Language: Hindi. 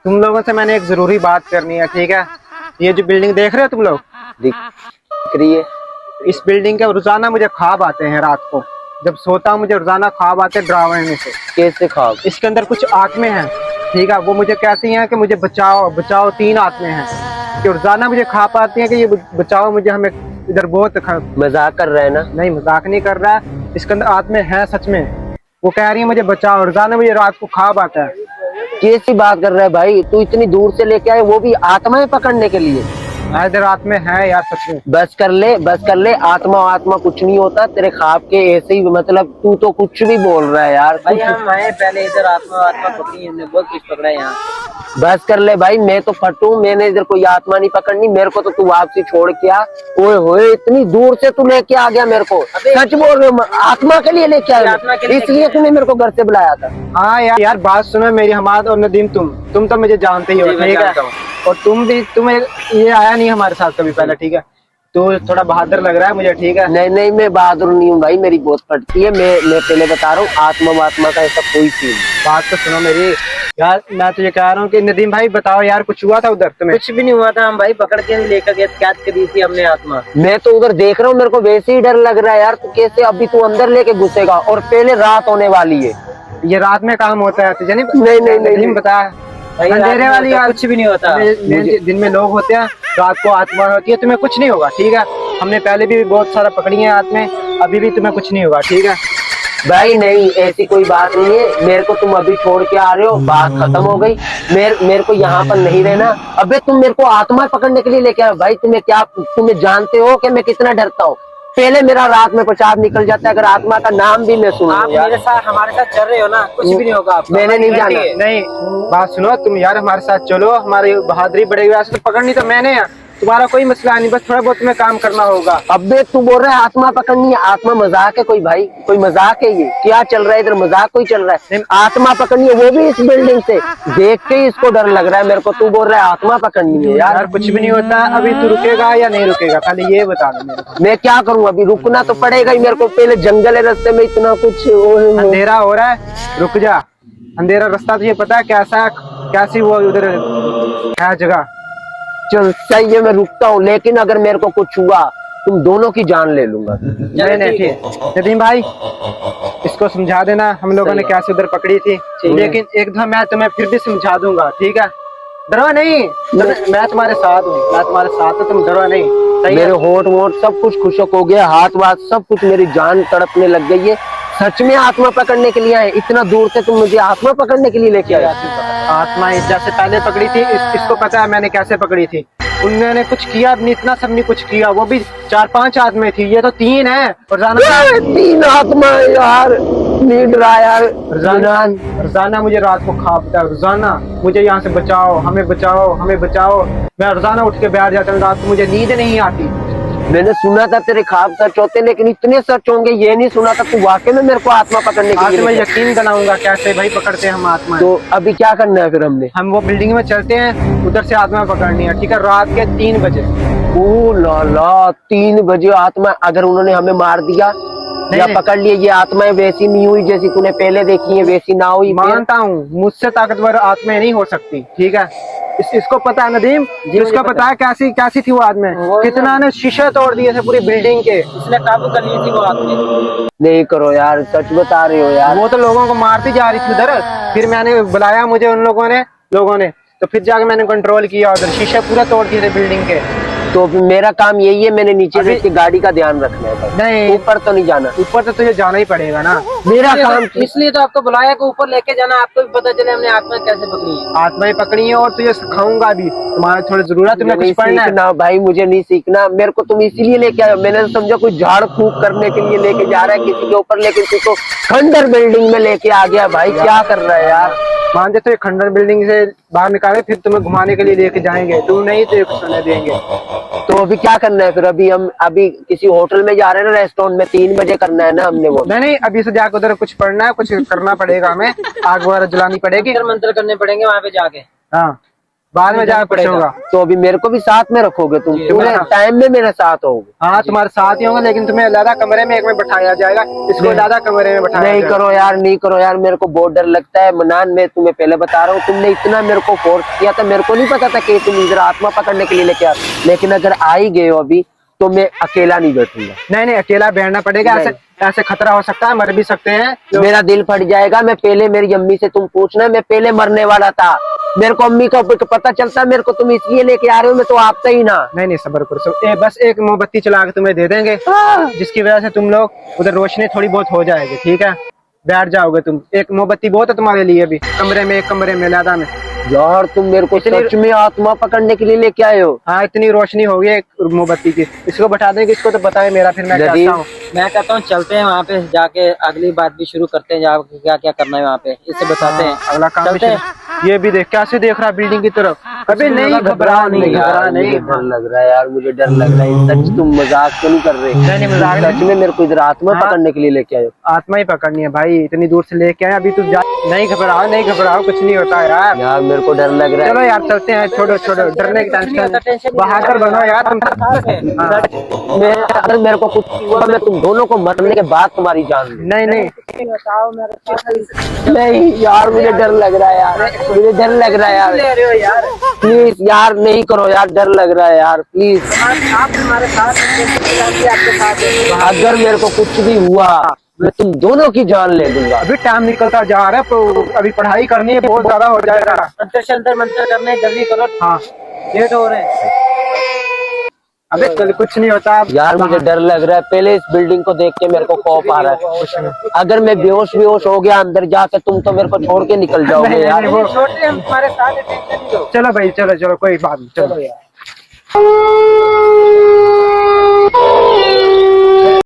तुम लोगों से मैंने एक जरूरी बात करनी है, ठीक है। ये जो बिल्डिंग देख रहे हो तुम लोग, दिख रही है। इस बिल्डिंग के रोजाना मुझे ख्वाब आते हैं। रात को जब सोता हूँ मुझे रोजाना ख्वाब आते हैं डरावने से। कैसे ख्वाब? इसके अंदर कुछ आत्मे हैं, ठीक है। वो मुझे कहती हैं कि मुझे बचाओ बचाओ। 3 आत्मे हैं कि रोजाना मुझे ख्वाब आती हैं कि ये बचाओ मुझे, हमें इधर बहुत मजाक कर रहा है ना? नहीं, मजाक नहीं कर रहा है। इसके अंदर आत्मे हैं सच में। वो कह रही है मुझे बचाओ, रोजाना मुझे रात को ख्वाब आता है। कैसी बात कर रहा है भाई? तू इतनी दूर से लेके आए, वो भी आत्माएं पकड़ने के लिए? इधर आत्मे हैं यार सच में। बस कर ले, बस कर ले। आत्मा आत्मा कुछ नहीं होता तेरे ख्वाब के ऐसे ही, मतलब तू तो कुछ भी बोल रहा है यार। भाई हम आए पहले इधर आत्मा पकड़ी, हमने बहुत कुछ पकड़ा है यहाँ। बस कर ले भाई, मैं तो फटू, मैंने इधर कोई आत्मा नहीं पकड़नी। मेरे को तो तू वापसी छोड़ के आ। ओए होए, इतनी दूर से तू लेके आ गया मेरे को। सच बोल रहे हो? आत्मा के लिए लेके आया? इसलिए तूने मेरे को घर से बुलाया था? हाँ यार बात सुनो मेरी। हमाद और नदीम, तुम तो मुझे जानते ही हो, ठीक है। और तुम्हें ये आया नहीं हमारे साथ कभी पहले, ठीक है। तो थोड़ा बहादुर लग रहा है मुझे, ठीक है। नहीं नहीं, मैं बहादुर नहीं हूँ भाई, मेरी बहुत फटती है। मैं पहले बता रहा हूँ, आत्मा का ऐसा कोई चीज। बात तो सुनो मेरी यार। मैं तो ये कह रहा हूँ कि नदीम भाई बताओ यार, कुछ हुआ था उधर तुम्हें? कुछ भी नहीं हुआ था, हम भाई पकड़ के नहीं लेकर गए, कैद कर दी थी हमने आत्मा। मैं तो उधर देख रहा हूँ, मेरे को वैसे ही डर लग रहा है यार। तू कैसे अभी तू अंदर लेके घुसेगा? और पहले रात होने वाली है। ये रात में काम होता है तुझे नहीं? नहीं बता। अंधेरे वाली यार कुछ भी नहीं होता। दिन में लोग होते हैं, रात को आत्मा होती है। तुम्हें कुछ नहीं होगा, ठीक है। हमने पहले भी बहुत सारा पकड़ी है आत्मा, अभी भी तुम्हें कुछ नहीं होगा, ठीक है भाई। नहीं, ऐसी कोई बात नहीं है। मेरे को तुम अभी छोड़ के आ रहे हो, बात खत्म हो गई। मेरे को यहाँ पर नहीं रहना। अबे तुम मेरे को आत्मा पकड़ने के लिए लेके आए भाई। तुम्हें जानते हो कि मैं कितना डरता हूँ? पहले मेरा रात में पेशाब निकल जाता है अगर आत्मा का नाम भी मैं सुनूं। आप मेरे साथ हमारे साथ चल रहे हो ना, कुछ भी नहीं होगा आपको। मैंने नहीं जाना। नहीं, बात सुनो तुम यार, हमारे साथ चलो, हमारी बहादुरी बढ़ेगी। वैसे तो पकड़नी तो मैंने है, तुम्हारा कोई मसला नहीं, बस थोड़ा बहुत तुम्हें काम करना होगा। अबे तू बोल रहा है आत्मा पकड़नी है? आत्मा मजाक है कोई भाई? कोई मजाक है? ये क्या चल रहा है इधर? मजाक कोई चल रहा है? आत्मा पकड़नी है, वो भी इस बिल्डिंग से। देख के ही इसको डर लग रहा है मेरे को। तू बोल रहा है आत्मा पकड़नी है? यार कुछ भी नहीं होता। अभी तू रुकेगा या नहीं रुकेगा, खाली ये बता दो मेरे को। मैं क्या करूँ अभी? रुकना तो पड़ेगा ही मेरे को। पहले जंगल है, रास्ते में इतना कुछ। अंधेरा हो रहा है, रुक जा। अंधेरा रास्ता तुझे पता है कैसा, कैसी वो उधर है जगह? चल सही है, मैं रुकता हूँ। लेकिन अगर मेरे को कुछ हुआ, तुम दोनों की जान ले लूंगा। नहीं ठीक। नदीम भाई इसको समझा देना हम लोगों ने कैसे उधर पकड़ी थी। लेकिन एक दफा मैं तुम्हें फिर भी समझा दूंगा, ठीक है। डरो नहीं, मैं तुम्हारे साथ हूँ, मैं तुम्हारे साथ हूँ, तुम डरो नहीं। मेरे होठ वोट सब कुछ खुशक हो गया, हाथ वाथ सब कुछ, मेरी जान तड़पने लग गई है। सच में आत्मा पकड़ने के लिए आए? इतना दूर से तुम मुझे आत्मा पकड़ने के लिए लेके आए? आत्मा जैसे पहले पकड़ी थी, इसको पता है मैंने कैसे पकड़ी थी। उन्होंने कुछ किया नहीं, इतना सबने कुछ किया। वो भी 4-5 आत्मा थी, ये तो 3 है। और 3 आत्मा यार, नींद रहा यार। रोजाना मुझे रात को खापता है, रोजाना मुझे यहाँ से बचाओ, हमें बचाओ, हमें बचाओ। मैं रोजाना उठ के बैठ जाता हूँ, रात को मुझे नींद नहीं आती। मैंने सुना था तेरे ख्वाब सच होते, लेकिन इतने सच होंगे ये नहीं सुना था। तू वाकई में मेरे को आत्मा पकड़ने के लिए? मैं यकीन दिलाऊंगा कैसे भाई पकड़ते हैं हम आत्मा। तो अभी क्या करना है फिर? हम वो बिल्डिंग में चलते हैं, उधर से आत्मा पकड़नी है, ठीक है। रात के 3 बजे। ओ ला 3 बजे आत्मा? अगर उन्होंने हमें मार दिया या पकड़ लिया, ये आत्माएं वैसी नहीं हुई जैसी तूने पहले देखी है, वैसी ना हुई? मानता हूँ मुझसे ताकतवर आत्माएं नहीं हो सकती, ठीक है। इसको पता है नदीम, जिसको पता है कैसी थी वो आत्मा। कितना ने शीशे तोड़ दिए थे पूरी बिल्डिंग के, इसने काबू कर ली थी वो आत्मा। नहीं करो यार, सच बता रहे हो यार। वो तो लोगों को मारती जा रही थी उधर। फिर मैंने बुलाया, मुझे उन लोगों ने तो फिर जाके मैंने कंट्रोल किया। उधर शीशे पूरा तोड़ दिए थे बिल्डिंग के। तो मेरा काम यही है, मैंने नीचे से इसकी गाड़ी का ध्यान रखना है। नहीं, ऊपर तो नहीं जाना। ऊपर तो तुझे जाना ही पड़ेगा ना। मेरा काम इसलिए तो आपको बुलाया कि ऊपर लेके जाना, आपको भी पता चले हमने आत्मा कैसे पकड़ी है। आत्माएं पकड़ी है और तुझे सिखाऊंगा भी। तुम्हारी थोड़ी जरूरत, तुम्हें कुछ पढ़ना है भाई? मुझे नहीं सीखना। मेरे को तुम इसीलिए लेके आए हो? मैंने तो समझा कोई झाड़ फूक करने के लिए लेके जा रहा है किसी के ऊपर, लेकिन तू तो खंडर बिल्डिंग में लेके आ गया भाई। क्या कर रहा है यार? मान दे तो खंडर बिल्डिंग से बाहर निकाले, फिर तुम्हें घुमाने के लिए लेके जाएंगे। तुम नहीं तो कुछ सुनने देंगे। तो अभी क्या करना है फिर? अभी किसी होटल में जा रहे हैं ना, रेस्टोरेंट में 3 बजे करना है ना हमने वो? नहीं, अभी से जाकर उधर कुछ पढ़ना है, कुछ करना पड़ेगा हमें। आग वगैरह जलानी पड़ेगी, मंत्र करने पड़ेंगे वहाँ पे जाके। हाँ बाद में जाकर कुछ होगा। तो अभी मेरे को भी साथ में रखोगे तुम, पूरे टाइम में मेरे साथ होगे। हाँ तुम्हारे साथ ही होंगे, लेकिन तुम्हें अलग कमरे में एक में बैठाया जाएगा, इसको अलग कमरे में बैठाया नहीं जाएगा। करो यार, नहीं करो यार, मेरे को बहुत डर लगता है मनान। मैं तुम्हें पहले बता रहा हूँ, तुमने इतना मेरे को फोर्स किया था, मेरे को नहीं पता था कि तुम इधर आत्मा पकड़ने के लिए लेके आ, लेकिन अगर आ ही गए हो अभी तो मैं अकेला नहीं बैठूंगा। नहीं नहीं, अकेला बैठना पड़ेगा, ऐसे ऐसे खतरा हो सकता है, मर भी सकते हैं। मेरा दिल फट जाएगा। मैं पहले, मेरी अम्मी से तुम पूछना, मैं पहले मरने वाला था। मेरे को अम्मी का पता चलता, मेरे को तुम इसलिए लेके आ रहे हो, मैं तो आपता ही ना। नहीं नहीं, सब्र करो, बस एक मोमबत्ती चला के तुम्हें दे देंगे, जिसकी वजह से तुम लोग उधर रोशनी थोड़ी बहुत हो जाएगी, ठीक है? बैठ जाओगे तुम, एक मोमबत्ती बहुत है तुम्हारे लिए भी, कमरे में, एक कमरे में लादा में। यार तुम मेरे को सच में आत्मा पकड़ने के लिए लेके आए हो? हाँ, इतनी रोशनी हो गई है एक मोमबत्ती की, इसको बता देंगे, इसको तो बताए मेरा, फिर मैं जदीद, कहता हूँ। मैं कहता हूँ चलते हैं वहाँ पे जाके अगली बात भी शुरू करते हैं, जाके क्या क्या करना है वहाँ पे, इससे बताते हैं। अगला काम भी चलते हैं। शुरू। ये भी देख, कैसे देख रहा है बिल्डिंग की तरफ। अबे नहीं, घबरा नहीं, घबरा नहीं। मुझे डर लग रहा है यार, मुझे डर लग रहा है सच। तुम मजाक तो नहीं कर रहे? नहीं, मजाक सच में मेरे को इधर आत्मा हाँ। पकड़ने के लिए लेके आए हो? आत्मा ही पकड़नी है भाई, इतनी दूर से लेके आए, अभी तू जा। नहीं घबराओ, नहीं घबराओ, कुछ नहीं होता यार। यार मेरे को डर लग रहा है। चलो यार चलते हैं, छोड़ो छोड़ो, डरने की टेंशन, बहादुर बनो यार तुम। हाँ। अगर मेरे को कुछ हुआ, मैं तुम दोनों को मरने के बाद तुम्हारी जान लूं। नहीं नहीं, नहीं यार, मुझे डर लग रहा है यार, मुझे डर लग रहा है यार। ले रहे हो यार, प्लीज यार नहीं करो यार, डर लग रहा है यार, प्लीज। आप हमारे साथ हैं, आपके साथ हैं। अगर मेरे को कुछ भी हुआ, मैं तुम दोनों की जान ले लूंगा। अभी टाइम निकलता जा रहा है, तो अभी पढ़ाई करनी है, बहुत ज्यादा हो जाएगा। अंतर मंत्र करने, जल्दी करो, हाँ, लेट हो रहे हैं। अबे कल कुछ नहीं होता यार मुझे डर लग रहा है, पहले इस बिल्डिंग को देख के मेरे को खौफ आ रहा है। अगर मैं बेहोश हो गया अंदर जाके, तुम तो मेरे को छोड़ के निकल जाओगे नहीं, यार। नहीं, वो छोटे हम तुम्हारे साथ हैं, टेंशन नहीं लो। चलो भाई, चलो चलो, कोई बात नहीं, चलो। चलो यार।